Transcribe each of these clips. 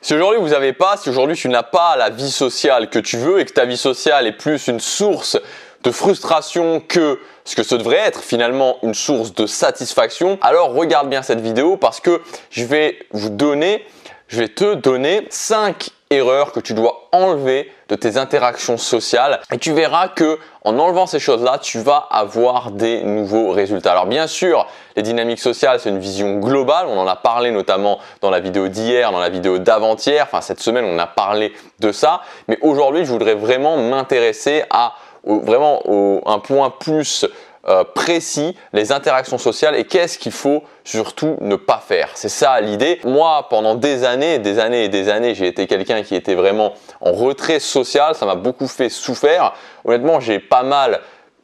Si aujourd'hui si aujourd'hui tu n'as pas la vie sociale que tu veux et que ta vie sociale est plus une source de frustration que ce que ce devrait être finalement une source de satisfaction, alors regarde bien cette vidéo parce que je vais te donner 5 erreurs que tu dois enlever de tes interactions sociales et tu verras que en enlevant ces choses-là, tu vas avoir des nouveaux résultats. Alors bien sûr, les dynamiques sociales, c'est une vision globale. On en a parlé notamment dans la vidéo d'hier, dans la vidéo d'avant-hier. Enfin, cette semaine, on a parlé de ça. Mais aujourd'hui, je voudrais vraiment m'intéresser à un point plus précis, les interactions sociales et qu'est-ce qu'il faut surtout ne pas faire. C'est ça l'idée. Moi, pendant des années, j'ai été quelqu'un qui était vraiment en retrait social. Ça m'a beaucoup fait souffrir. Honnêtement, j'ai pas mal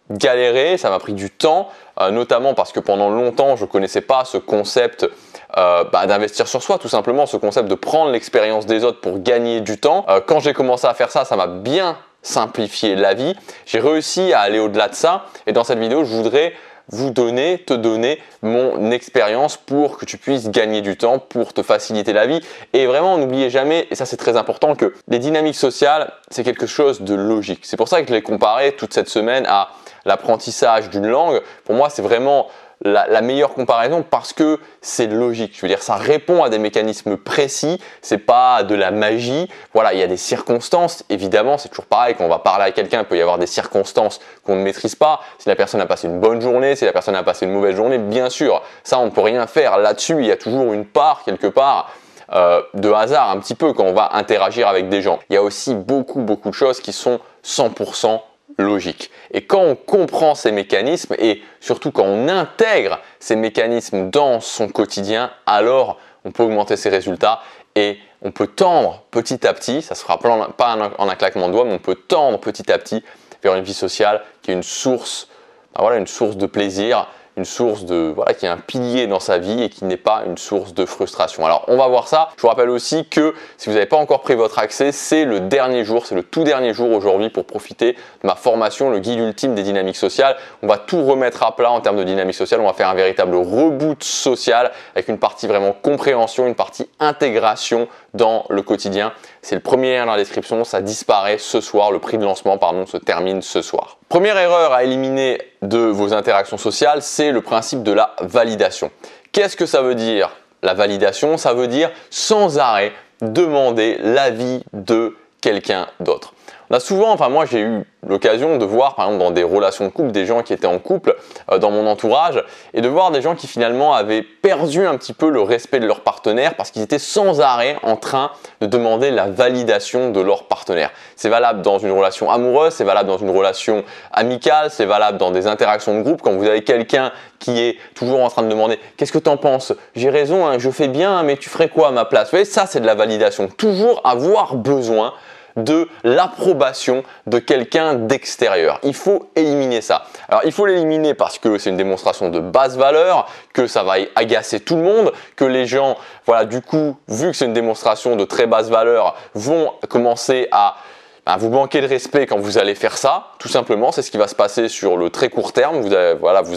galéré. Ça m'a pris du temps, notamment parce que pendant longtemps, je connaissais pas ce concept d'investir sur soi, tout simplement, ce concept de prendre l'expérience des autres pour gagner du temps. Quand j'ai commencé à faire ça, ça m'a bien simplifier la vie. J'ai réussi à aller au-delà de ça et dans cette vidéo, je voudrais te donner mon expérience pour que tu puisses gagner du temps, pour te faciliter la vie. Et vraiment, n'oubliez jamais, et ça c'est très important, que les dynamiques sociales, c'est quelque chose de logique. C'est pour ça que je l'ai comparé toute cette semaine à l'apprentissage d'une langue. Pour moi, c'est vraiment la meilleure comparaison parce que c'est logique. Je veux dire, ça répond à des mécanismes précis, c'est pas de la magie. Voilà, il y a des circonstances. Évidemment, c'est toujours pareil, quand on va parler à quelqu'un, il peut y avoir des circonstances qu'on ne maîtrise pas. Si la personne a passé une bonne journée, si la personne a passé une mauvaise journée, bien sûr, ça on ne peut rien faire. Là-dessus, il y a toujours une part, quelque part, de hasard un petit peu quand on va interagir avec des gens. Il y a aussi beaucoup de choses qui sont 100% logique. Et quand on comprend ces mécanismes et surtout quand on intègre ces mécanismes dans son quotidien, alors on peut augmenter ses résultats et on peut tendre petit à petit, ça ne se fera pas en un claquement de doigts, mais on peut tendre petit à petit vers une vie sociale qui est une source de plaisir, une source qui est un pilier dans sa vie et qui n'est pas une source de frustration. Alors on va voir ça. Je vous rappelle aussi que si vous n'avez pas encore pris votre accès, c'est le dernier jour, c'est le tout dernier jour aujourd'hui pour profiter de ma formation, le guide ultime des dynamiques sociales. On va tout remettre à plat en termes de dynamique sociale. On va faire un véritable reboot social avec une partie vraiment compréhension, une partie intégration dans le quotidien. C'est le premier lien dans la description, ça disparaît ce soir, le prix de lancement se termine ce soir. Première erreur à éliminer de vos interactions sociales, c'est le principe de la validation. Qu'est-ce que ça veut dire la validation? Ça veut dire sans arrêt demander l'avis de quelqu'un d'autre. On a souvent, moi j'ai eu l'occasion de voir par exemple dans des relations de couple des gens qui étaient en couple dans mon entourage et de voir des gens qui finalement avaient perdu un petit peu le respect de leur partenaire parce qu'ils étaient sans arrêt en train de demander la validation de leur partenaire. C'est valable dans une relation amoureuse, c'est valable dans une relation amicale, c'est valable dans des interactions de groupe quand vous avez quelqu'un qui est toujours en train de demander « Qu'est-ce que tu en penses? J'ai raison, hein, je fais bien, mais tu ferais quoi à ma place ?» Vous voyez, ça c'est de la validation. Toujours avoir besoin de l'approbation de quelqu'un d'extérieur. Il faut éliminer ça. Alors il faut l'éliminer parce que c'est une démonstration de basse valeur, que ça va agacer tout le monde, que les gens, du coup, vu que c'est une démonstration de très basse valeur, vont commencer à vous manquer de respect quand vous allez faire ça, tout simplement, c'est ce qui va se passer sur le très court terme, vous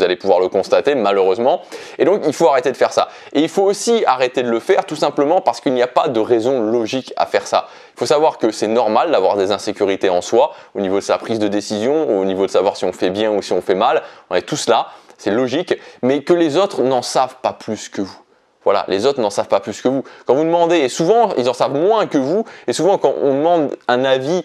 allez pouvoir le constater malheureusement, et donc il faut arrêter de faire ça. Et il faut aussi arrêter de le faire tout simplement parce qu'il n'y a pas de raison logique à faire ça. Il faut savoir que c'est normal d'avoir des insécurités en soi, au niveau de sa prise de décision, au niveau de savoir si on fait bien ou si on fait mal, on est tous là, c'est logique, mais que les autres n'en savent pas plus que vous. Voilà, les autres n'en savent pas plus que vous. Quand vous demandez, et souvent ils en savent moins que vous, et souvent quand on demande un avis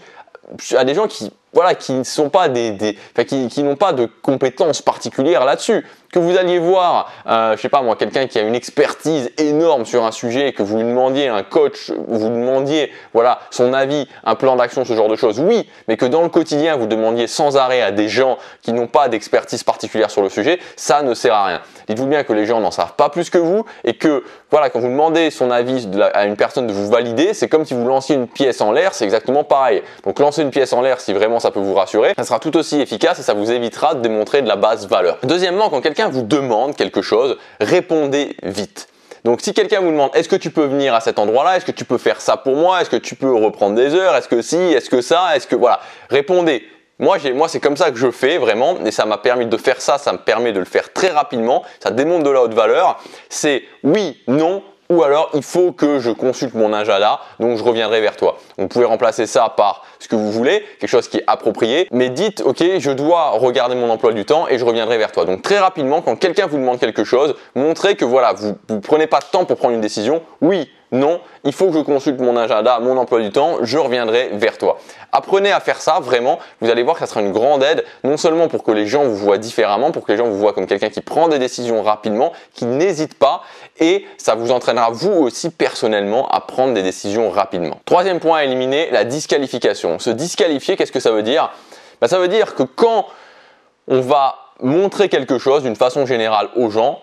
à des gens qui ne sont pas qui n'ont pas de compétences particulières là-dessus. Que vous alliez voir, je sais pas moi, quelqu'un qui a une expertise énorme sur un sujet et que vous lui demandiez un coach, vous demandiez son avis, un plan d'action, ce genre de choses, oui, mais que dans le quotidien vous demandiez sans arrêt à des gens qui n'ont pas d'expertise particulière sur le sujet, ça ne sert à rien. Dites-vous bien que les gens n'en savent pas plus que vous et que quand vous demandez son avis à une personne de vous valider, c'est comme si vous lanciez une pièce en l'air, c'est exactement pareil. Donc lancez une pièce en l'air si vraiment ça peut vous rassurer, ça sera tout aussi efficace et ça vous évitera de démontrer de la basse valeur. Deuxièmement, quand quelqu'un vous demande quelque chose, répondez vite. Donc si quelqu'un vous demande est-ce que tu peux venir à cet endroit-là, est-ce que tu peux faire ça pour moi, est-ce que tu peux reprendre des heures, est-ce que si, est-ce que ça, est-ce que répondez. Moi c'est comme ça que je fais vraiment et ça m'a permis de faire ça, ça me permet de le faire très rapidement, ça démontre de la haute valeur. C'est oui, non, ou alors il faut que je consulte mon agenda, donc je reviendrai vers toi. Vous pouvez remplacer ça par ce que vous voulez, quelque chose qui est approprié, mais dites ok, je dois regarder mon emploi du temps et je reviendrai vers toi. Donc très rapidement, quand quelqu'un vous demande quelque chose, montrez que voilà, vous ne prenez pas de temps pour prendre une décision. Oui, non, il faut que je consulte mon agenda, mon emploi du temps, je reviendrai vers toi. Apprenez à faire ça, vraiment, vous allez voir que ça sera une grande aide, non seulement pour que les gens vous voient différemment, pour que les gens vous voient comme quelqu'un qui prend des décisions rapidement, qui n'hésite pas, et ça vous entraînera vous aussi personnellement à prendre des décisions rapidement. Troisième point à éliminer, la disqualification. Se disqualifier, qu'est-ce que ça veut dire? Ça veut dire que quand on va montrer quelque chose d'une façon générale aux gens,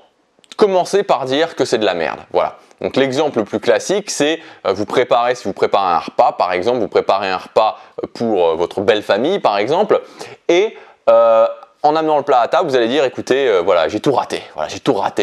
commencez par dire que c'est de la merde. Voilà. Donc l'exemple le plus classique, c'est si vous préparez un repas, par exemple, vous préparez un repas pour votre belle famille, par exemple, et en amenant le plat à table, vous allez dire, écoutez, voilà, j'ai tout raté,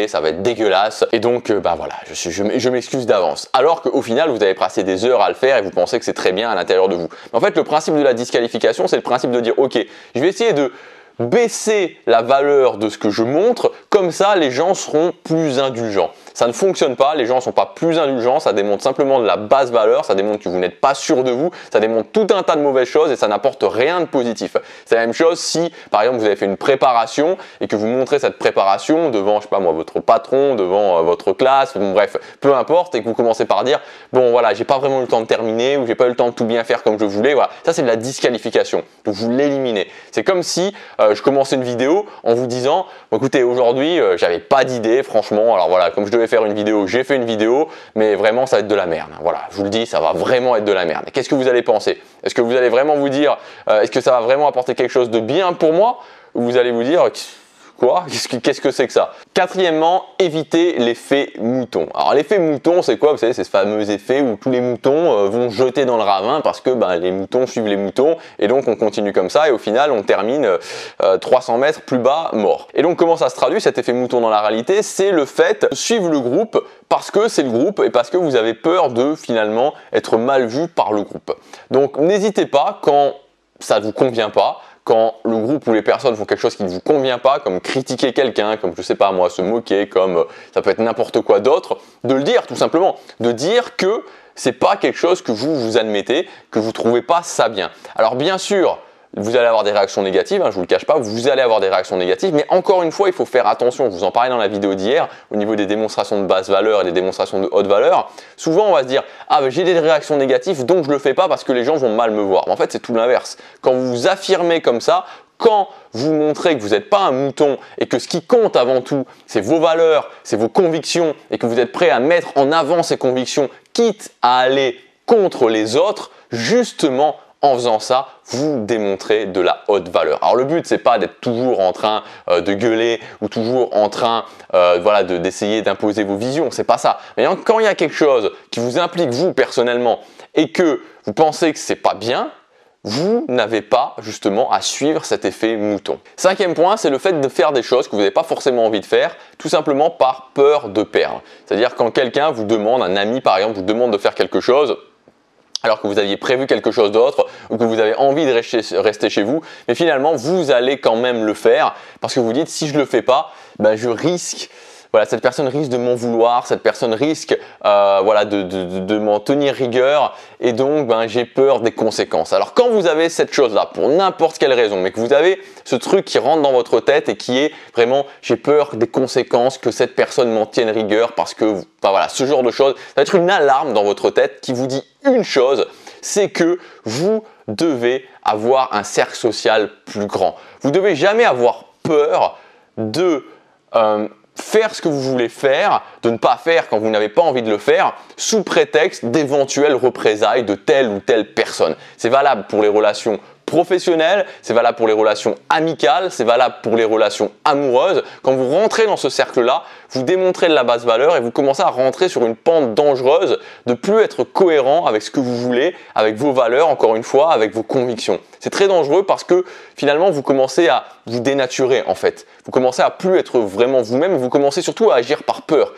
ça va être dégueulasse, et donc, voilà, je m'excuse d'avance. Alors qu'au final, vous avez passé des heures à le faire et vous pensez que c'est très bien à l'intérieur de vous. Mais en fait, le principe de la disqualification, c'est le principe de dire, ok, je vais essayer de baisser la valeur de ce que je montre, comme ça les gens seront plus indulgents. Ça ne fonctionne pas, les gens ne sont pas plus indulgents, ça démontre simplement de la basse valeur, ça démontre que vous n'êtes pas sûr de vous, ça démontre tout un tas de mauvaises choses et ça n'apporte rien de positif. C'est la même chose si par exemple vous avez fait une préparation et que vous montrez cette préparation devant, je sais pas moi, votre patron, devant votre classe, bon, bref, peu importe, et que vous commencez par dire bon voilà, j'ai pas vraiment eu le temps de terminer ou j'ai pas eu le temps de tout bien faire comme je voulais, voilà, ça c'est de la disqualification, donc vous l'éliminez. C'est comme si je commençais une vidéo en vous disant bon, écoutez, aujourd'hui j'avais pas d'idée franchement, alors voilà, comme je devais faire une vidéo, j'ai fait une vidéo, mais vraiment ça va être de la merde. Voilà, je vous le dis, ça va vraiment être de la merde. Qu'est-ce que vous allez penser? Est-ce que vous allez vraiment vous dire, est-ce que ça va vraiment apporter quelque chose de bien pour moi? Ou vous allez vous dire, quoi? Qu'est-ce que c'est que ça? Quatrièmement, évitez l'effet mouton. Alors l'effet mouton, c'est quoi? Vous savez, c'est ce fameux effet où tous les moutons vont jeter dans le ravin parce que les moutons suivent les moutons et donc on continue comme ça et au final on termine 300 mètres plus bas mort. Et donc comment ça se traduit cet effet mouton dans la réalité? C'est le fait de suivre le groupe parce que c'est le groupe et parce que vous avez peur de finalement être mal vu par le groupe. Donc n'hésitez pas quand ça ne vous convient pas, quand le groupe ou les personnes font quelque chose qui ne vous convient pas, comme critiquer quelqu'un, comme je sais pas moi, se moquer, comme ça peut être n'importe quoi d'autre, de le dire tout simplement, de dire que c'est pas quelque chose que vous admettez, que vous trouvez pas ça bien. Alors bien sûr, vous allez avoir des réactions négatives, je vous le cache pas, vous allez avoir des réactions négatives, mais encore une fois, il faut faire attention. Je vous en parlais dans la vidéo d'hier, au niveau des démonstrations de basse valeur et des démonstrations de haute valeur. Souvent, on va se dire, ah j'ai des réactions négatives, donc je le fais pas parce que les gens vont mal me voir. Mais en fait, c'est tout l'inverse. Quand vous vous affirmez comme ça, quand vous montrez que vous n'êtes pas un mouton et que ce qui compte avant tout, c'est vos valeurs, c'est vos convictions et que vous êtes prêt à mettre en avant ces convictions, quitte à aller contre les autres, justement, en faisant ça, vous démontrez de la haute valeur. Alors le but, c'est pas d'être toujours en train de gueuler ou toujours en train d'essayer d'imposer vos visions, c'est pas ça. Mais quand il y a quelque chose qui vous implique vous personnellement et que vous pensez que c'est pas bien, vous n'avez pas justement à suivre cet effet mouton. Cinquième point, c'est le fait de faire des choses que vous n'avez pas forcément envie de faire, tout simplement par peur de perdre. C'est-à-dire quand quelqu'un vous demande, un ami par exemple, vous demande de faire quelque chose, alors que vous aviez prévu quelque chose d'autre ou que vous avez envie de rester chez vous, mais finalement vous allez quand même le faire parce que vous dites si je le fais pas, je risque, cette personne risque de m'en vouloir, cette personne risque de m'en tenir rigueur et donc j'ai peur des conséquences. Alors quand vous avez cette chose-là pour n'importe quelle raison, mais que vous avez ce truc qui rentre dans votre tête et qui est vraiment j'ai peur des conséquences, que cette personne m'en tienne rigueur parce que ce genre de choses, ça va être une alarme dans votre tête qui vous dit une chose, c'est que vous devez avoir un cercle social plus grand. Vous ne devez jamais avoir peur de faire ce que vous voulez faire, de ne pas faire quand vous n'avez pas envie de le faire, sous prétexte d'éventuelles représailles de telle ou telle personne. C'est valable pour les relations professionnelles, c'est valable pour les relations amicales, c'est valable pour les relations amoureuses. Quand vous rentrez dans ce cercle-là, vous démontrez de la basse valeur et vous commencez à rentrer sur une pente dangereuse de plus être cohérent avec ce que vous voulez, avec vos valeurs, encore une fois, avec vos convictions. C'est très dangereux parce que finalement, vous commencez à vous dénaturer en fait. Vous commencez à plus être vraiment vous-même, vous commencez surtout à agir par peur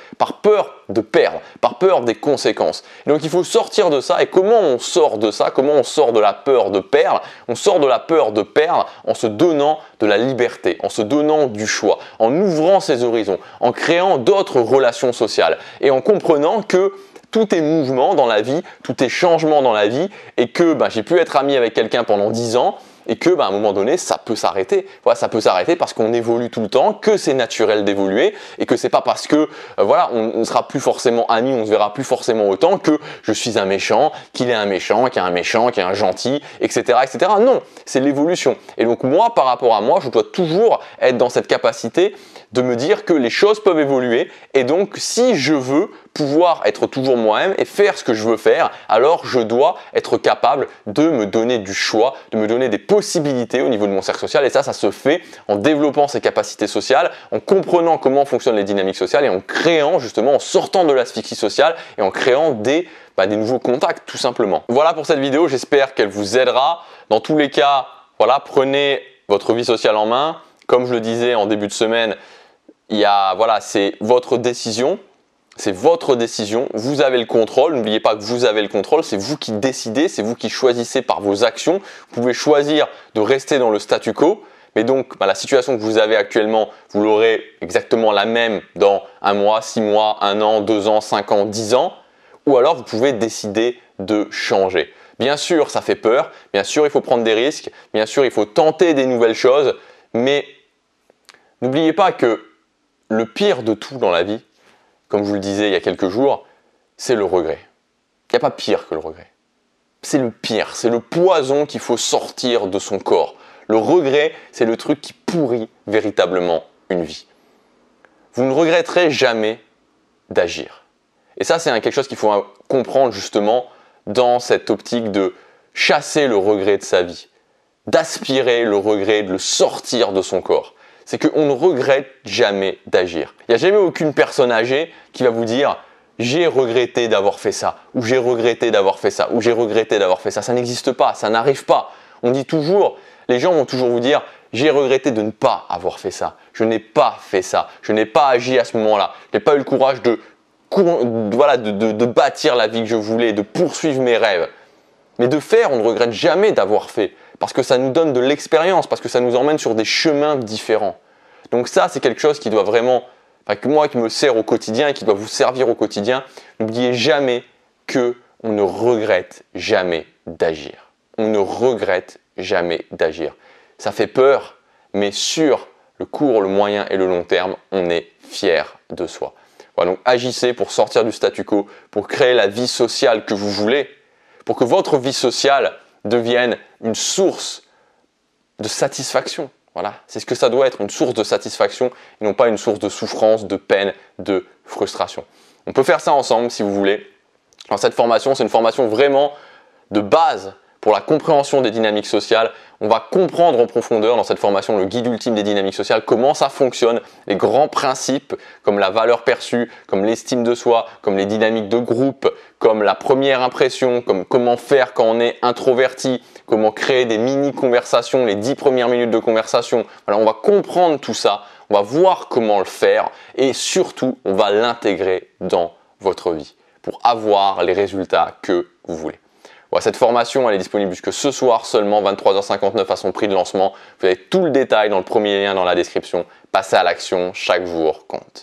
de perdre, par peur des conséquences. Et donc il faut sortir de ça. Et comment on sort de ça? Comment on sort de la peur de perdre? On sort de la peur de perdre en se donnant de la liberté, en se donnant du choix, en ouvrant ses horizons, en créant d'autres relations sociales et en comprenant que tout est mouvement dans la vie, tout est changement dans la vie et que j'ai pu être ami avec quelqu'un pendant 10 ans et que à un moment donné, ça peut s'arrêter. Voilà, ça peut s'arrêter parce qu'on évolue tout le temps, que c'est naturel d'évoluer et que c'est pas parce que on ne sera plus forcément amis, on ne se verra plus forcément autant que je suis un méchant, qu'il est un méchant, qu'il y a un méchant, qu'il y a un gentil, etc. etc. Non, c'est l'évolution. Et donc moi, par rapport à moi, je dois toujours être dans cette capacité de me dire que les choses peuvent évoluer et donc si je veux pouvoir être toujours moi-même et faire ce que je veux faire, alors je dois être capable de me donner du choix, de me donner des possibilités au niveau de mon cercle social et ça se fait en développant ses capacités sociales, en comprenant comment fonctionnent les dynamiques sociales et en créant justement, en sortant de l'asphyxie sociale et en créant des nouveaux contacts tout simplement. Voilà pour cette vidéo, j'espère qu'elle vous aidera. Dans tous les cas, prenez votre vie sociale en main. Comme je le disais en début de semaine, c'est votre décision. C'est votre décision, vous avez le contrôle, n'oubliez pas que vous avez le contrôle, c'est vous qui décidez, c'est vous qui choisissez par vos actions. Vous pouvez choisir de rester dans le statu quo, mais donc la situation que vous avez actuellement, vous l'aurez exactement la même dans 1 mois, 6 mois, 1 an, 2 ans, 5 ans, 10 ans, ou alors vous pouvez décider de changer. Bien sûr, ça fait peur, bien sûr, il faut prendre des risques, bien sûr, il faut tenter des nouvelles choses, mais n'oubliez pas que le pire de tout dans la vie, comme je vous le disais il y a quelques jours, c'est le regret. Il n'y a pas pire que le regret. C'est le pire, c'est le poison qu'il faut sortir de son corps. Le regret, c'est le truc qui pourrit véritablement une vie. Vous ne regretterez jamais d'agir. Et ça, c'est quelque chose qu'il faut comprendre justement dans cette optique de chasser le regret de sa vie, d'aspirer le regret, de le sortir de son corps. C'est qu'on ne regrette jamais d'agir. Il n'y a jamais aucune personne âgée qui va vous dire « j'ai regretté d'avoir fait ça » ou « j'ai regretté d'avoir fait ça » ou « j'ai regretté d'avoir fait ça ». Ça n'existe pas, ça n'arrive pas. On dit toujours, les gens vont toujours vous dire « j'ai regretté de ne pas avoir fait ça ». Je n'ai pas fait ça, je n'ai pas agi à ce moment-là. Je n'ai pas eu le courage de bâtir la vie que je voulais, de poursuivre mes rêves. Mais de faire, on ne regrette jamais d'avoir fait. Parce que ça nous donne de l'expérience, parce que ça nous emmène sur des chemins différents. Donc ça, c'est quelque chose qui doit vraiment, qui me sert au quotidien et qui doit vous servir au quotidien. N'oubliez jamais qu'on ne regrette jamais d'agir. On ne regrette jamais d'agir. Ça fait peur, mais sur le court, le moyen et le long terme, on est fier de soi. Voilà, donc agissez pour sortir du statu quo, pour créer la vie sociale que vous voulez, pour que votre vie sociale devienne une source de satisfaction. Voilà, c'est ce que ça doit être, une source de satisfaction et non pas une source de souffrance, de peine, de frustration. On peut faire ça ensemble si vous voulez. Dans cette formation, c'est une formation vraiment de base pour la compréhension des dynamiques sociales. On va comprendre en profondeur dans cette formation le guide ultime des dynamiques sociales, comment ça fonctionne, les grands principes comme la valeur perçue, comme l'estime de soi, comme les dynamiques de groupe, comme la première impression, comme comment faire quand on est introverti, comment créer des mini-conversations, les 10 premières minutes de conversation. Voilà, on va comprendre tout ça, on va voir comment le faire et surtout, on va l'intégrer dans votre vie pour avoir les résultats que vous voulez. Voilà, cette formation, elle est disponible jusque ce soir seulement, 23h59 à son prix de lancement. Vous avez tout le détail dans le premier lien dans la description. Passez à l'action, chaque jour compte.